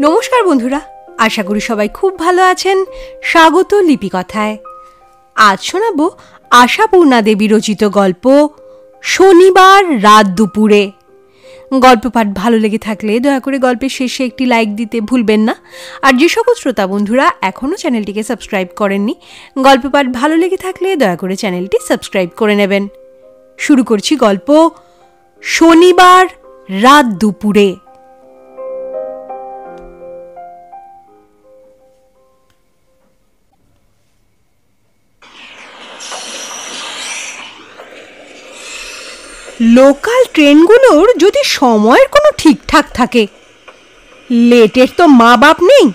নমস্কার বন্ধুরা, আশা করি সবাই খুব ভালো আছেন। স্বাগত লিপিকথায়। আজ শোনাবো আশাপূর্ণা দেবী রচিত গল্প শনিবার রাত দুপুরে। গল্প পাঠ ভালো লেগে থাকলে দয়া করে গল্পের শেষে একটি লাইক দিতে ভুলবেন না। আর যে সকল শ্রোতা বন্ধুরা এখনও চ্যানেলটিকে সাবস্ক্রাইব করেননি, গল্প পাঠ ভালো লেগে থাকলে দয়া করে চ্যানেলটি সাবস্ক্রাইব করে নেবেন। শুরু করছি গল্প শনিবার রাত দুপুরে। লোকাল ট্রেনগুলোর যদি সময়ের কোনো ঠিকঠাক থাকে, লেটের তো মা বাপ নেই।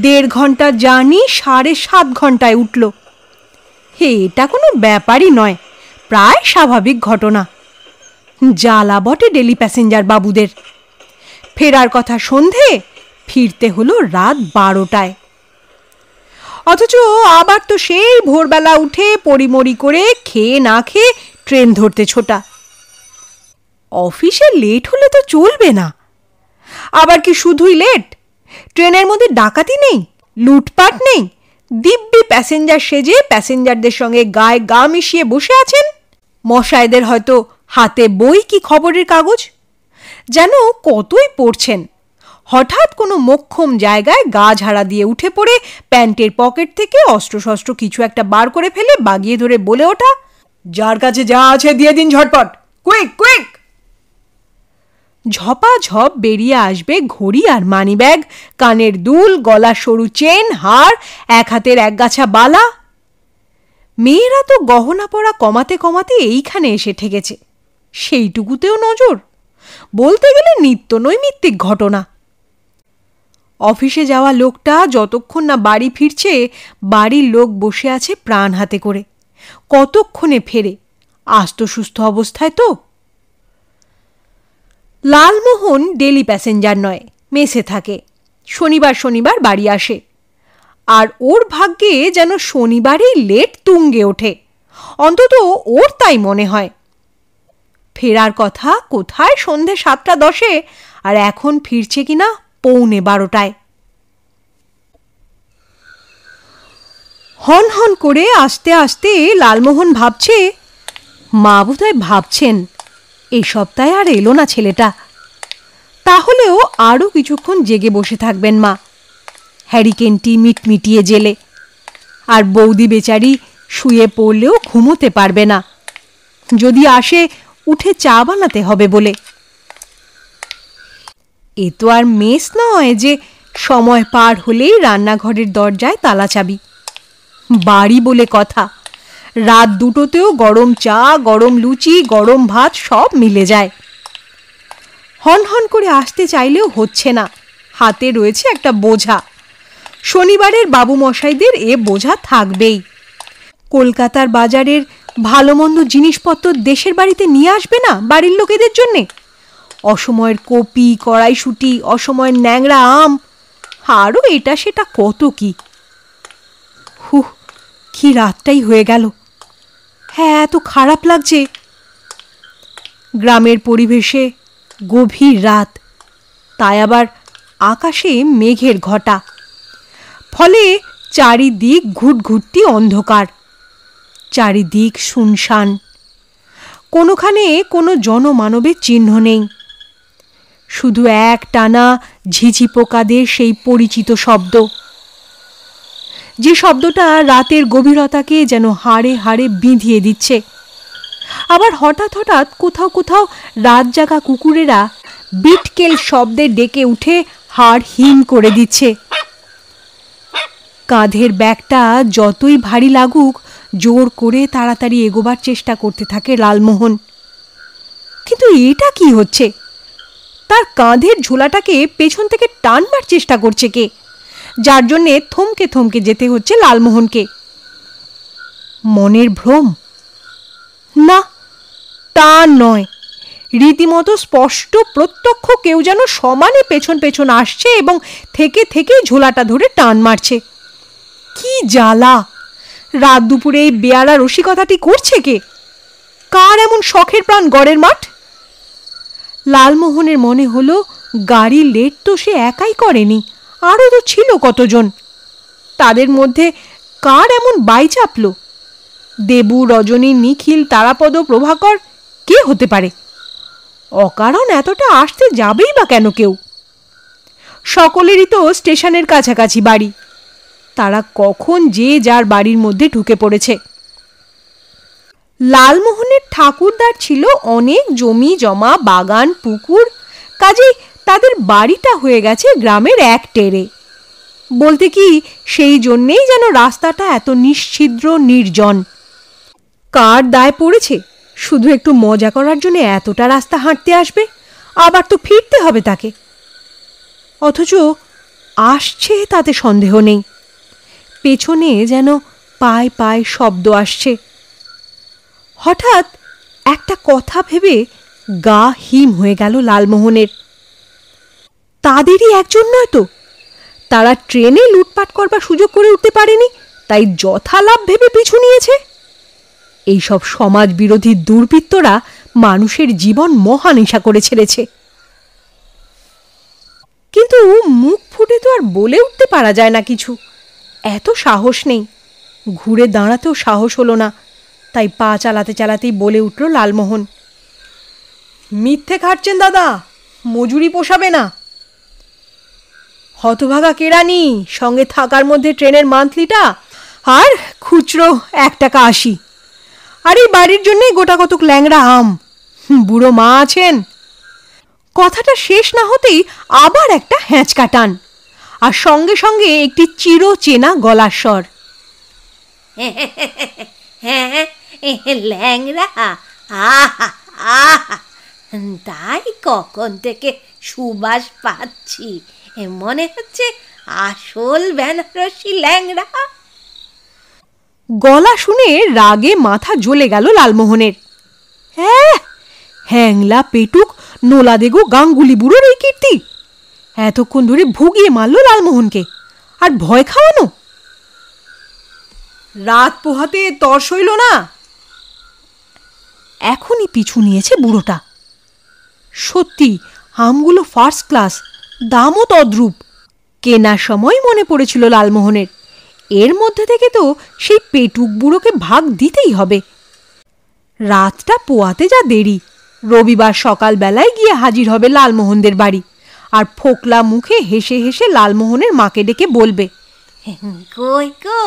1.5 ঘন্টা জার্নি 7.5 ঘন্টায় উঠল। এটা কোনো ব্যাপারই নয়, প্রায় স্বাভাবিক ঘটনা। জ্বালা বটে ডেলি প্যাসেঞ্জার বাবুদের। ফেরার কথা সন্ধে, ফিরতে হলো রাত 12টায়। অথচ আবার তো সেই ভোরবেলা উঠে পরিমরি করে খেয়ে না খেয়ে ট্রেন ধরতে ছোটা। অফিসে লেট হলে তো চলবে না। আবার কি শুধুই লেট? ট্রেনের মধ্যে ডাকাতি নেই, লুটপাট নেই, দিব্যি প্যাসেঞ্জার সেজে প্যাসেঞ্জারদের সঙ্গে গায়ে গা মিশিয়ে বসে আছেন। মশাইদের হয়তো হাতে বই কি খবরের কাগজ, যেন কতই পড়ছেন। হঠাৎ কোনো মোক্ষম জায়গায় গা ঝাড়া দিয়ে উঠে পড়ে প্যান্টের পকেট থেকে অস্ত্রশস্ত্র কিছু একটা বার করে ফেলে বাগিয়ে ধরে বলে ওঠা, যার কাছে যা আছে দিয়ে দিন ঝটপট, কুইক কুইক। ঝপাঝপ বেরিয়ে আসবে ঘড়ি আর মানি ব্যাগ, কানের দুল, গলা সরু চেন, হার, এক হাতের একগাছা বালা। মেয়েরা তো গহনা পরা কমাতে কমাতে এইখানে এসে ঠেকেছে। সেইটুকুতেও নজর, বলতে গেলে নিত্য নৈমিত্তিক ঘটনা। অফিসে যাওয়া লোকটা যতক্ষণ না বাড়ি ফিরছে, বাড়ির লোক বসে আছে প্রাণ হাতে করে। কতক্ষণে ফেরে? আস্ত সুস্থ অবস্থায় তো। লালমোহন ডেলি প্যাসেঞ্জার নয়, মেসে থাকে। শনিবার শনিবার বাড়ি আসে। আর ওর ভাগ্যে যেন শনিবারই লেট তুঙ্গে ওঠে, অন্তত ওর তাই মনে হয়। ফেরার কথা কোথায় সন্ধে 7:10, আর এখন ফিরছে কিনা 11:45। হন হন করে আস্তে আস্তে লালমোহন ভাবছে, মা বোধহয় ভাবছেন এই সপ্তাহে আর এলো না ছেলেটা। তাহলেও আরও কিছুক্ষণ জেগে বসে থাকবেন মা, হ্যারিকেনটি মিটমিটিয়ে জেলে। আর বৌদি বেচারি শুয়ে পড়লেও ঘুমোতে পারবে না, যদি আসে উঠে চা বানাতে হবে বলে। এ তো আর মেস নয় যে সময় পার হলেই রান্নাঘরের দরজায় তালা চাবি। বাড়ি বলে কথা, রাত 2টোতেও গরম চা, গরম লুচি, গরম ভাত সব মিলে যায়। হন হন করে আসতে চাইলেও হচ্ছে না, হাতে রয়েছে একটা বোঝা। শনিবারের বাবু মশাইদের এ বোঝা থাকবেই। কলকাতার বাজারের ভালো মন্দ জিনিসপত্র দেশের বাড়িতে নিয়ে আসবে না বাড়ির লোকেদের জন্যে? অসময়ের কপি, কড়াইশুঁটি, অসময়ের ন্যাংরা আম, আরও এটা সেটা কত কি। হুহ, কি রাতটাই হয়ে গেল। হ্যাঁ, এত খারাপ লাগছে। গ্রামের পরিবেশে গভীর রাত, তাই আবার আকাশে মেঘের ঘটা, ফলে চারিদিক ঘুটঘুটতি অন্ধকার, চারিদিক শুনশান। কোনোখানে কোনো জনমানবের চিহ্ন নেই। শুধু এক টানা ঝিঝি পোকাদের সেই পরিচিত শব্দ, যে শব্দটা রাতের গভীরতাকে যেন হাড়ে হাড়ে বিঁধিয়ে দিচ্ছে। আবার হঠাৎ হঠাৎ কোথাও কোথাও রাত জাগা কুকুরেরা বিটকেল শব্দে ডেকে উঠে হাড় হিম করে দিচ্ছে। কাঁধের ব্যাগটা যতই ভারী লাগুক, জোর করে তাড়াতাড়ি এগোবার চেষ্টা করতে থাকে লালমোহন। কিন্তু এটা কি হচ্ছে? তার কাঁধের ঝোলাটাকে পেছন থেকে টানবার চেষ্টা করছে কে, যার জন্যে থমকে থমকে যেতে হচ্ছে লালমোহনকে? মনের ভ্রম? না, তা নয়। রীতিমতো স্পষ্ট প্রত্যক্ষ কেউ যেন সমানে পেছন পেছন আসছে এবং থেকে থেকে ঝোলাটা ধরে টান মারছে। কি জ্বালা! রাত দুপুরে এই বেয়ারা রসিকতাটি করছে কে? কার এমন শখের প্রাণ গড়ের মাঠ? লালমোহনের মনে হলো গাড়ি লেট তো সে একাই করেনি, আরও তো ছিল কতজন। তাদের মধ্যে কার এমন বাই চাপল? দেবু, রজনী, নিখিল, তারাপদ, প্রভাকর কে হতে পারে? অকারণ এতটা আসতে যাবেই বা কেন কেউ? সকলেরই তো স্টেশনের কাছাকাছি বাড়ি। তারা কখন যে যার বাড়ির মধ্যে ঢুকে পড়েছে। লালমোহনের ঠাকুরদার ছিল অনেক জমি জমা, বাগান, পুকুর, কাজেই তাদের বাড়িটা হয়ে গেছে গ্রামের এক টেরে। বলতে কি, সেই জন্যেই যেন রাস্তাটা এত নিশ্ছিদ্র, নির্জন। কার দায় পড়েছে শুধু একটু মজা করার জন্য এতটা রাস্তা হাঁটতে আসবে, আবার তো ফিরতে হবে তাকে। অথচ আসছে তাতে সন্দেহ নেই। পেছনে যেন পায় পায় শব্দ আসছে। হঠাৎ একটা কথা ভেবে গা হিম হয়ে গেল লালমোহনের। তাদেরই একজন নয় তো? তারা ট্রেনে লুটপাট করবার সুযোগ করে উঠতে পারেনি, তাই যথালাভ ভেবে পিছু নিয়েছে। এইসব সমাজ বিরোধী দুর্বৃত্তরা মানুষের জীবন মহানেশা করে ছেড়েছে। কিন্তু মুখ ফুটে তো আর বলে উঠতে পারা যায় না কিছু, এত সাহস নেই। ঘুরে দাঁড়াতেও সাহস হলো না, তাই পা চালাতে চালাতেই বলে উঠল লালমোহন, মিথ্যে খাটছেন দাদা, মজুরি পোষাবে না। হতভাগা কেরানি, সঙ্গে থাকার মধ্যে ট্রেনের মান্থলিটা আর খুচরো 1 টাকা 80। আর এই বাড়ির জন্যই গোটা কতক ল্যাংড়া আম। বুড়ো মা আছেন। কথাটা শেষ না হতেই আবার একটা হ্যাঁচকা টান, আর সঙ্গে সঙ্গে একটি চিরচেনা গলার স্বর, হ্যাঁ, ল্যাংড়া, আহা আহা, তাই কখন থেকে সুবাস পাচ্ছি, মনে হচ্ছে আসল বেনারসি ল্যাংড়া। গলা শুনে রাগে মাথা জ্বলে গেল লালমোহনের। হ্যাঁ, হ্যাংলা পেটুক নোলা দেগো গাঙ্গুলি বুড়োর এই কীর্তি! এতক্ষণ ধরে ভুগিয়ে মারল লালমোহনকে, আর ভয় খাওয়ানো! রাত পোহাতে তর সইল না, এখনই পিছু নিয়েছে বুড়োটা। সত্যি আমগুলো ফার্স্ট ক্লাস, দামও তদ্রূপ। কেনার সময় মনে পড়েছিল লালমোহনের, এর মধ্যে থেকে তো সেই পেটুক বুড়োকে ভাগ দিতেই হবে। রাতটা পোয়াতে যা দেরি, রবিবার সকালবেলায় গিয়ে হাজির হবে লালমোহনদের বাড়ি, আর ফোকলা মুখে হেসে হেসে লালমোহনের মাকে ডেকে বলবে, কই গো,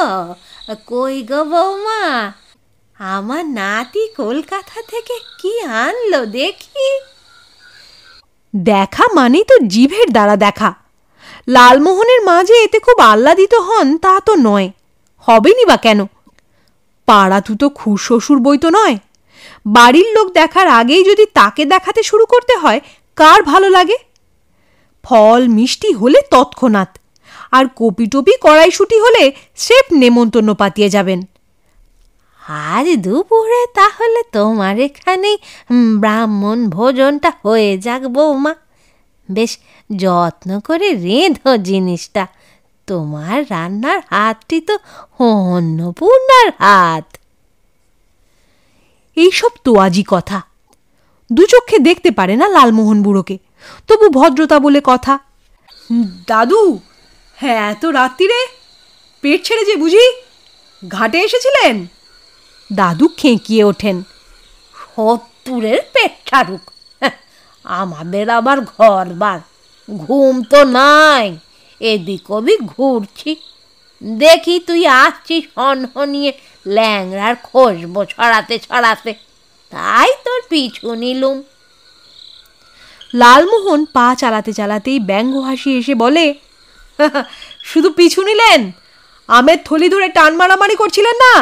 কই গো বৌমা, আমার নাতি কলকাতা থেকে কি আনলো দেখি। দেখা মানেই তো জিভের দ্বারা দেখা। লালমোহনের মা যে এতে খুব আহ্লাদিত হন তা তো নয়, হবেনি বা কেন? পাড়া তুতো খুড় শ্বশুর বই তো নয়। বাড়ির লোক দেখার আগেই যদি তাকে দেখাতে শুরু করতে হয়, কার ভালো লাগে? ফল মিষ্টি হলে তৎক্ষণাৎ, আর কপিটপি কড়াইশুটি হলে স্রেফ নেমন্তন্ন পাতিয়ে যাবেন। আর দুপুরে তাহলে তোমার এখানেই ব্রাহ্মণ ভোজনটা হয়ে যাক বৌমা। বেশ যত্ন করে রেঁধো জিনিসটা, তোমার রান্নার হাতটি তো অন্নপূর্ণার হাত। এইসব তোয়াজি কথা। দু চোখে দেখতে পারে না লালমোহন বুড়োকে, তবু ভদ্রতা বলে কথা। দাদু, হ্যাঁ এত রাত্রিরে পেট ছেড়ে যে বুঝি ঘাটে এসেছিলেন? দাদু খেঁকিয়ে ওঠেন। 70-এর পেট ছাড়ুক, আমাদের আবার ঘরবার, ঘুম তো নাই, এদিক ওদিক ঘুরছি। দেখি তুই আসছিস হনহনিয়ে ল্যাংড়ার খসবো ছড়াতে ছড়াতে, তাই তোর পিছু নিলুম। লালমোহন পা চালাতে চালাতেই ব্যঙ্গ হাসি এসে বলে, শুধু পিছু নিলেন, আমের থলি ধরে টান মারামারি করছিলেন না?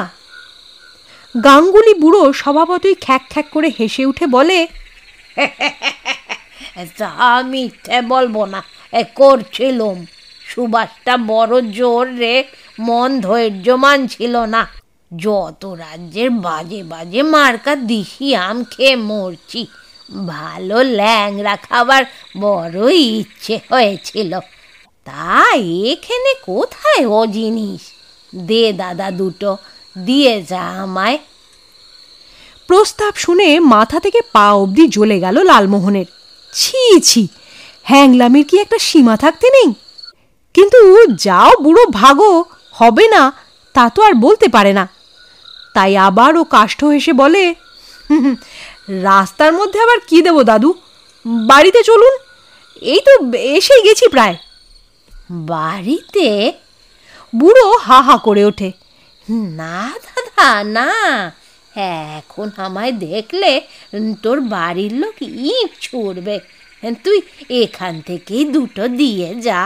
গাঙ্গুলি বুড়ো স্বভাবতই খ্যাক খ্যাক করে হেসে উঠে বলে, তা মিথ্যে বলবো না, করছিলুম। সুবাসটা বড় জোর রে, মন ধৈর্যমান ছিল না। যত রাজ্যের বাজে বাজে মার্কা দিশি আম খেয়ে মরছি, ভালো ল্যাংড়া খাবার বড়ই ইচ্ছে হয়েছিল। তা এখানে কোথায় ও জিনিস? দে দাদা, দুটো দিয়ে যা আমায়। প্রস্তাব শুনে মাথা থেকে পা অবধি জ্বলে গেল লালমোহনের। ছি ছি, হ্যাংলামের কি একটা সীমা থাকতে নেই? কিন্তু যাও বুড়ো ভাগো, হবে না তা তো আর বলতে পারে না। তাই আবার ও কাষ্ঠ হেসে বলে, রাস্তার মধ্যে আবার কি দেবো দাদু, বাড়িতে চলুন, এই তো এসেই গেছি প্রায়। বাড়িতে? বুড়ো হা হা করে ওঠে, না দাদা না, এখন আমায় দেখলে তোর বাড়ির লোক ইট ছুড়বে। তুই এখান থেকেই দুটো দিয়ে যা।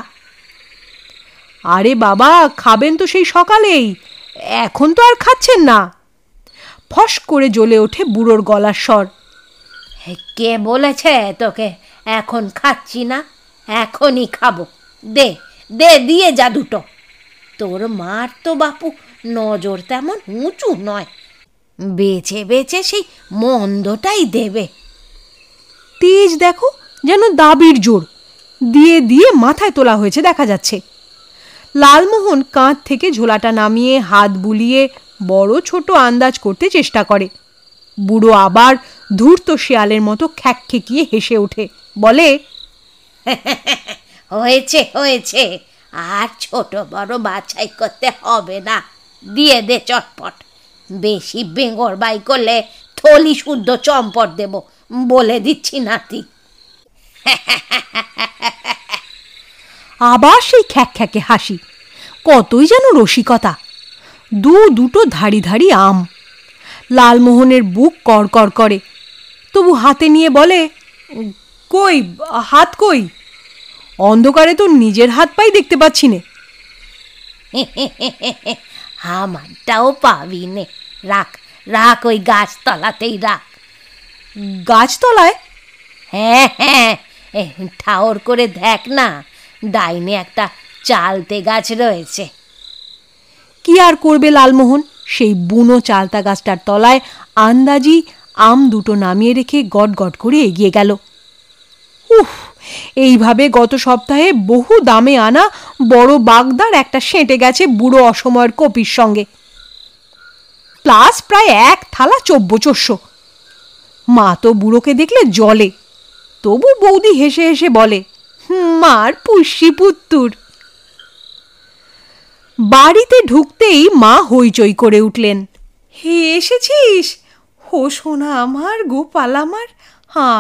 আরে বাবা, খাবেন তো সেই সকালেই, এখন তো আর খাচ্ছেন না। ফস করে জ্বলে ওঠে বুড়োর গলার স্বর। কে বলেছে তোকে এখন খাচ্ছি না? এখনই খাবো, দে দে দিয়ে যা দুটো। তোর মার তো বাপু নজর তেমন উঁচু নয়, বেছে বেছে সেই মন্দটাই দেবে। তেজ দেখো, যেন দাবির জোর, দিয়ে দিয়ে মাথায় তোলা হয়েছে দেখা যাচ্ছে। লালমোহন কাঁধ থেকে ঝোলাটা নামিয়ে হাত বুলিয়ে বড় ছোট আন্দাজ করতে চেষ্টা করে। বুড়ো আবার ধূর্ত শেয়ালের মতো খ্যাকখ্যাকিয়ে হেসে ওঠে, বলে, হয়েছে হয়েছে, আর ছোট বড় বাছাই করতে হবে না, দিয়ে দে চটপট। বেশি বেঙ্গর বাই করলে থলি শুদ্ধ চম্পট দেব, বলে দিচ্ছি নাতি। আবার সেই খ্যাকখ্যাকে হাসি, কতই যেন রসিকতা। দুটো ধাড়ি ধাড়ি আম। লালমোহনের বুক কড়কড় করে, তবু হাতে নিয়ে বলে, কই হাত কই, অন্ধকারে তো নিজের হাত পাই দেখতে পাচ্ছি নে। আমারটাও পাবি নে, রাখ রাখ, ওই গাছতলাতেই রাখ। গাছতলায়? হ্যাঁ হ্যাঁ, ঠাওর করে দেখ না, ডাইনে একটা চালতে গাছ রয়েছে। কি আর করবে লালমোহন, সেই বুনো চালতা গাছটার তলায় আন্দাজি আম দুটো নামিয়ে রেখে গট গট করে এগিয়ে গেল। উফ, এইভাবে গত সপ্তাহে বহু দামে আনা বড় বাগদার একটা সেঁটে গেছে বুড়ো অসময়ের কপির সঙ্গে, প্লাস প্রায় এক থালা চব্যচস্য। মা তো বুড়োকে দেখলে জলে, তবু বৌদি হেসে হেসে বলে, মার পুষ্যি পুত্তুর। বাড়িতে ঢুকতেই মা হইচই করে উঠলেন, হে এসেছিস, হো সোনা আমার, গোপাল আমার,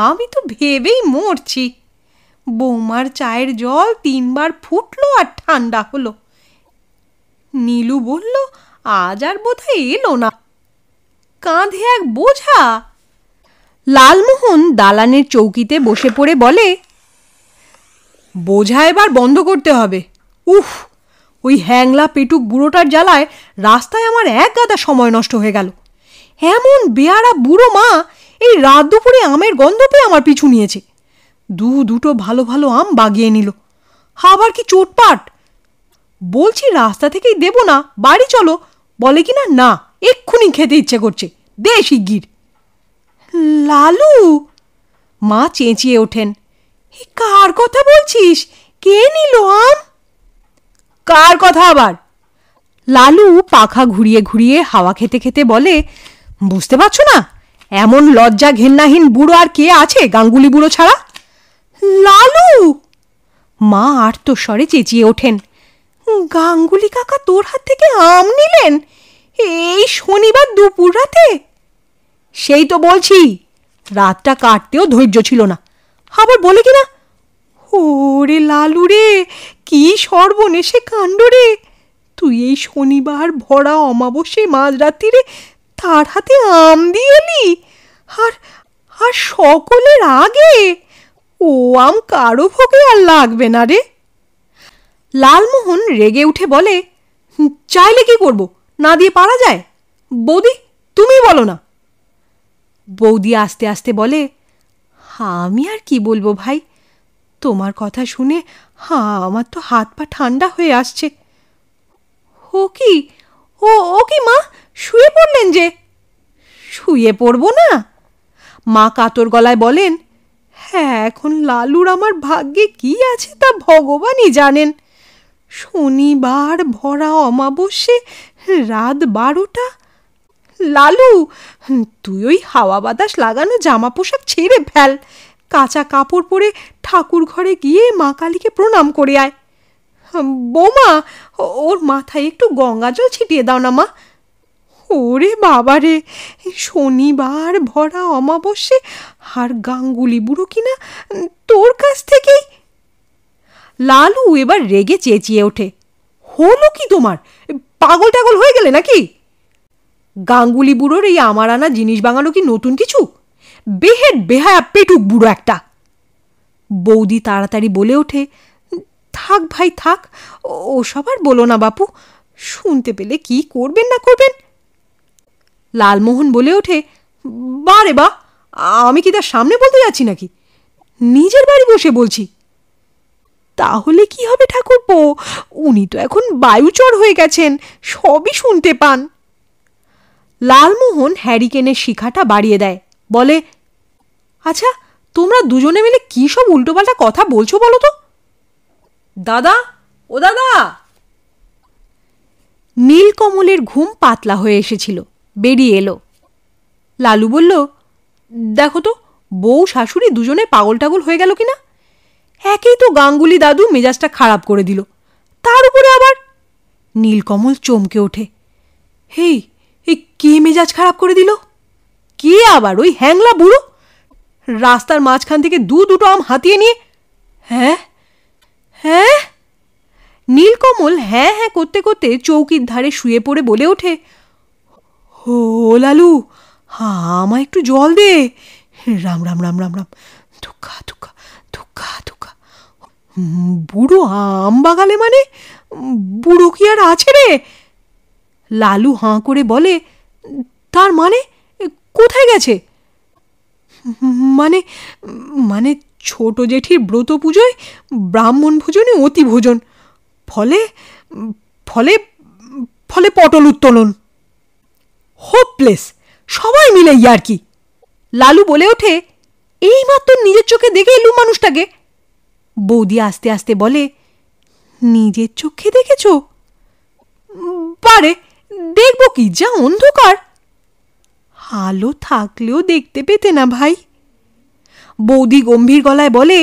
আমি তো ভেবেই মরছি। বৌমার চায়ের জল 3 বার ফুটলো আর ঠান্ডা হলো। নীলু বলল আজ আর বোধহয় এলো না, কাঁধে এক বোঝা। লালমোহন দালানের চৌকিতে বসে পড়ে বলে, বোঝা এবার বন্ধ করতে হবে। উফ, ওই হ্যাংলা পেটুক বুড়োটার জ্বালায় রাস্তায় আমার এক গাদা সময় নষ্ট হয়ে গেল। এমন বেয়ারা বুড়ো মা এই রাত দুপুরে আমের গন্ধ পেয়ে আমার পিছু নিয়েছে, দুটো ভালো ভালো আম বাগিয়ে নিল। আবার কি চোটপাট, বলছি রাস্তা থেকেই দেব না, বাড়ি চলো, বলে কিনা না এক্ষুনি খেতে ইচ্ছে করছে, দে শিগগির। লালু, মা চেঁচিয়ে ওঠেন, কার কথা বলছিস, কে নিল আম? কার কথা আবার? লালু পাখা ঘুরিয়ে ঘুরিয়ে হাওয়া খেতে খেতে বলে, বুঝতে পারছো না, এমন লজ্জা ঘেন্নাহীন বুড়ো আর কে আছে গাঙ্গুলি বুড়ো ছাড়া? লালু, মা আর্তস্বরে চেঁচিয়ে ওঠেন, গাঙ্গুলি কাকা তোর হাত থেকে আম নিলেন এই শনিবার দুপুর রাতে? সেই তো বলছি, রাতটা কাটতেও ধৈর্য ছিল না, আবার বলে কিনা, ওরে লালু রে, কি সর্বনেশে কাণ্ড রে, তুই এই শনিবার ভরা অমাবস্যায় মাঝরাত্রিরে তার হাতে আম দিয়ে এলি, আর আর সকলের আগে। ও আম কারো ভোগে আর লাগবে না রে। লালমোহন রেগে উঠে বলে, চাইলে কি করব, না দিয়ে পারা যায়? বৌদি তুমি বলো না। বৌদি আস্তে আস্তে বলে, আমি আর কি বলবো ভাই, তোমার কথা শুনে আমার তো হাত পা ঠান্ডা হয়ে আসছে। ও কি, ও কি মা, শুয়ে পড়লেন যে? শুয়ে পড়ব না, মা কাতর গলায় বলেন, হ্যাঁ এখন লালুর আমার ভাগ্যে কি আছে তা ভগবানই জানেন। শনিবার ভরা অমাবস্যে রাত 12টা। লালু, তুই ওই হাওয়া বাতাস লাগানো জামা পোশাক ছেড়ে ফেল, কাঁচা কাপড় পরে ঠাকুর ঘরে গিয়ে মা কালীকে প্রণাম করে আয়। বৌমা, ওর মাথায় একটু গঙ্গা জল ছিটিয়ে দাও না মা। ওরে বাবা রে, শনিবার ভরা অমাবস্যে আর গাঙ্গুলি বুড়ো কিনা তোর কাছ থেকেই। লালু এবার রেগে চেঁচিয়ে ওঠে, হলো কি তোমার? পাগল টাগল হয়ে গেলে নাকি? গাঙ্গুলি বুড়োর এই আমার আনা জিনিস বাঙানো কি নতুন কিছু? বেহেড বেহায়া পেটুক বুড়ো একটা। বৌদি তাড়াতাড়ি বলে ওঠে, থাক ভাই থাক, ওসব আর বলো না বাপু, শুনতে পেলে কি করবেন না করবেন। লালমোহন বলে ওঠে, বারে বা, আমি কি তার সামনে বলতে যাচ্ছি নাকি? নিজের বাড়ি বসে বলছি। তাহলে কি হবে ঠাকুরপো, উনি তো এখন বায়ুচর হয়ে গেছেন, সবই শুনতে পান। লালমোহন হ্যারিকেনের শিখাটা বাড়িয়ে দেয়, বলে, আচ্ছা তোমরা দুজনে মিলে কি সব উল্টোপাল্টা কথা বলছো বলো তো? দাদা, ও দাদা। নীলকমলের ঘুম পাতলা হয়ে এসেছিল, বেরিয়ে এলো। লালু বলল, দেখো তো বউ শাশুড়ি দুজনে পাগল টাগল হয়ে গেল কিনা। একেই তো গাঙ্গুলি দাদু মেজাজটা খারাপ করে দিল, তার উপরে আবার। নীলকমল চমকে ওঠে, হেই, এই কে মেজাজ খারাপ করে দিল? কে আবার? ওই হ্যাংলা বুড়ো রাস্তার মাঝখান থেকে দুটো আম হাতিয়ে নিয়ে। হ্যাঁ হ্যাঁ। নীলকমল হ্যাঁ হ্যাঁ করতে করতে চৌকির ধারে শুয়ে পড়ে বলে ওঠে, ও লালু, আমায় একটু জল দে। রাম রাম রাম রাম রাম, ধুকা ধুকা ধুকা ধুকা। বুড়ো আম বাগালে মানে? বুড়ো কি আর আছে রে? লালু হাঁ করে বলে, তার মানে কোথায় গেছে? মানে মানে ছোট জেঠির ব্রত পুজোয় ব্রাহ্মণ ভোজনে অতি ভোজন, ফলে ফলে ফলে পটল উত্তোলন। হোপলেস, সবাই মিলে আর কি। লালু বলে ওঠে, এইমাত্র নিজের চোখে দেখে এলুম মানুষটাকে। বৌদি আস্তে আস্তে বলে, নিজের চোখে দেখেছ? পারে, দেখব কি, যা অন্ধকার। আলো থাকলেও দেখতে পেতে না ভাই। বৌদি গম্ভীর গলায় বলে,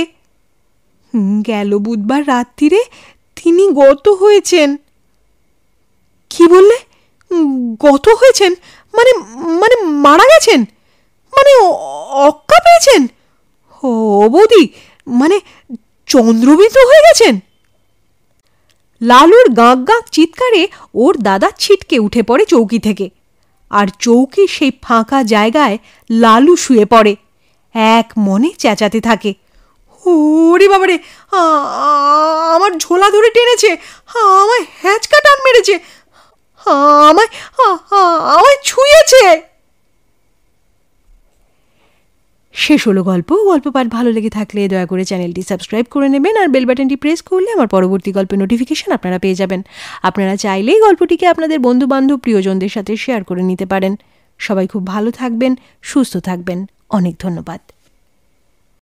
গেল বুধবার রাত্রিরে তিনি গত হয়েছেন। কি বললে? গত হয়েছেন মানে? মানে মারা গেছেন? মানে অক্কা পেয়েছেন? ও বৌদি, মানে চন্দ্রবিত হয়ে গেছেন? লালুর গাঁক গাঁক চিৎকারে ওর দাদা ছিটকে উঠে পড়ে চৌকি থেকে, আর চৌকির সেই ফাঁকা জায়গায় লালু শুয়ে পড়ে, এক মনে চেঁচাতে থাকে, ওরে বাবারে, আমার ঝোলা ধরে টেনেছে, আমায় হ্যাঁচকা টান মেরেছে, আমায় আমায় ছুঁয়েছে। শেষ হলো গল্প। গল্প পাঠ ভালো লেগে থাকলে দয়া করে চ্যানেলটি সাবস্ক্রাইব করে নেবেন, আর বেল বাটনটি প্রেস করলে আমার পরবর্তী গল্পের নোটিফিকেশন আপনারা পেয়ে যাবেন। আপনারা চাইলেই গল্পটিকে আপনাদের বন্ধুবান্ধব প্রিয়জনদের সাথে শেয়ার করে নিতে পারেন। সবাই খুব ভালো থাকবেন, সুস্থ থাকবেন। অনেক ধন্যবাদ।